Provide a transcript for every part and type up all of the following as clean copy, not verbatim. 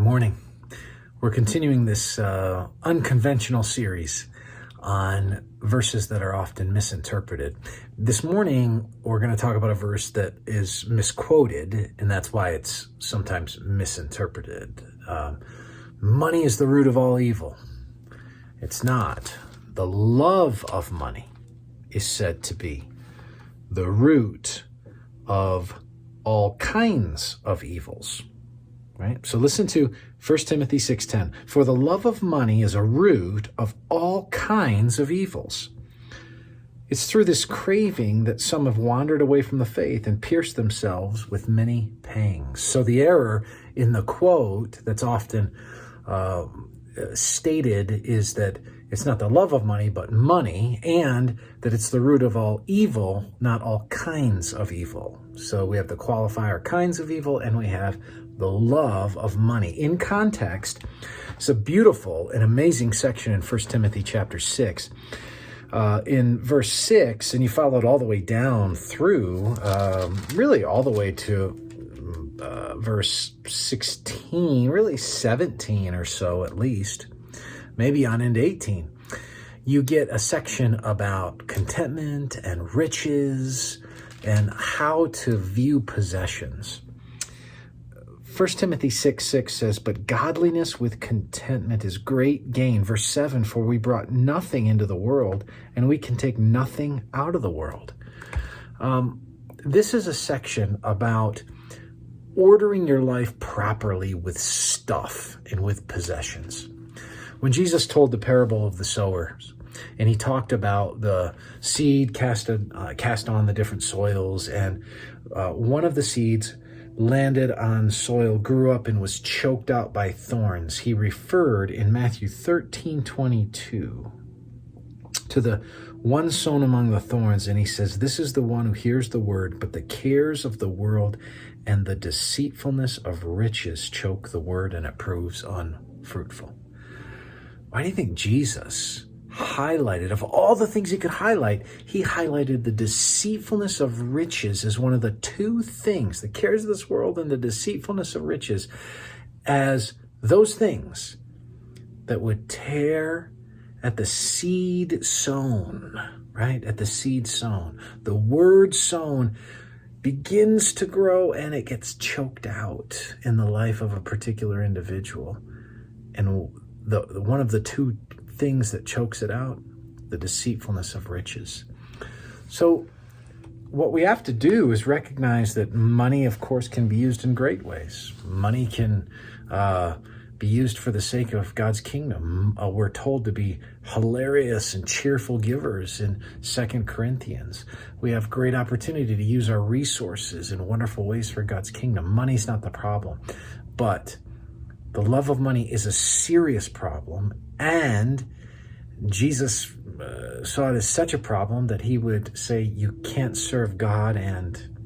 Morning. We're continuing this unconventional series on verses that are often misinterpreted. This morning, we're going to talk about a verse that is misquoted, and that's why it's sometimes misinterpreted. Money is the root of all evil. It's not. The love of money is said to be the root of all kinds of evils. Right? So listen to 1 Timothy 6:10. For the love of money is a root of all kinds of evils. It's through this craving that some have wandered away from the faith and pierced themselves with many pangs. So the error in the quote that's often stated is that it's not the love of money, but money, and that it's the root of all evil, not all kinds of evil. So we have the qualifier kinds of evil, and we have the love of money. In context, it's a beautiful and amazing section in 1 Timothy chapter 6. In verse 6, and you follow it all the way down through, really all the way to verse 16, really 17 or so at least, maybe on into 18. You get a section about contentment and riches and how to view possessions. 1 Timothy 6:6 says, but godliness with contentment is great gain. Verse 7, for we brought nothing into the world, and we can take nothing out of the world. This is a section about ordering your life properly with stuff and with possessions. When Jesus told the parable of the sowers, and he talked about the seed cast on the different soils, and one of the seeds landed on soil, grew up, and was choked out by thorns. He referred in Matthew 13:22 to the one sown among the thorns, and he says, this is the one who hears the word, but the cares of the world and the deceitfulness of riches choke the word, and it proves unfruitful. Why do you think Jesus highlighted, of all the things he could highlight, he highlighted the deceitfulness of riches as one of the two things, the cares of this world and the deceitfulness of riches, as those things that would tear at the seed sown, right? At the seed sown. The word sown begins to grow and it gets choked out in the life of a particular individual. And one of the two things that chokes it out, the deceitfulness of riches. So what we have to do is recognize that money, of course, can be used in great ways. Money can be used for the sake of God's kingdom. We're told to be hilarious and cheerful givers in 2 Corinthians. We have great opportunity to use our resources in wonderful ways for God's kingdom. Money's not the problem, but the love of money is a serious problem, and Jesus saw it as such a problem that he would say you can't serve God and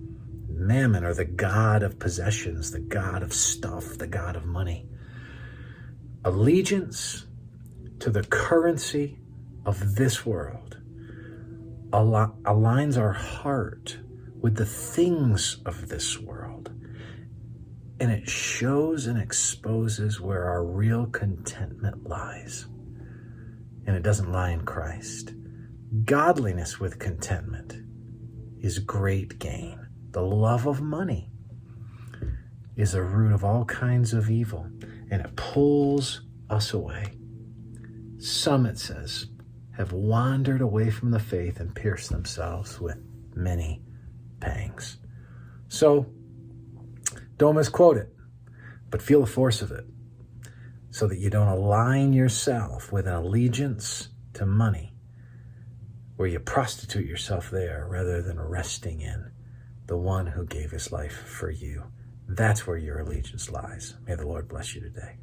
mammon, or the God of possessions, the God of stuff, the God of money. Allegiance to the currency of this world aligns our heart with the things of this world. And it shows and exposes where our real contentment lies. And it doesn't lie in Christ. Godliness with contentment is great gain. The love of money is a root of all kinds of evil, and it pulls us away. Some, it says, have wandered away from the faith and pierced themselves with many pangs. So, don't misquote it, but feel the force of it so that you don't align yourself with an allegiance to money where you prostitute yourself there rather than resting in the one who gave his life for you. That's where your allegiance lies. May the Lord bless you today.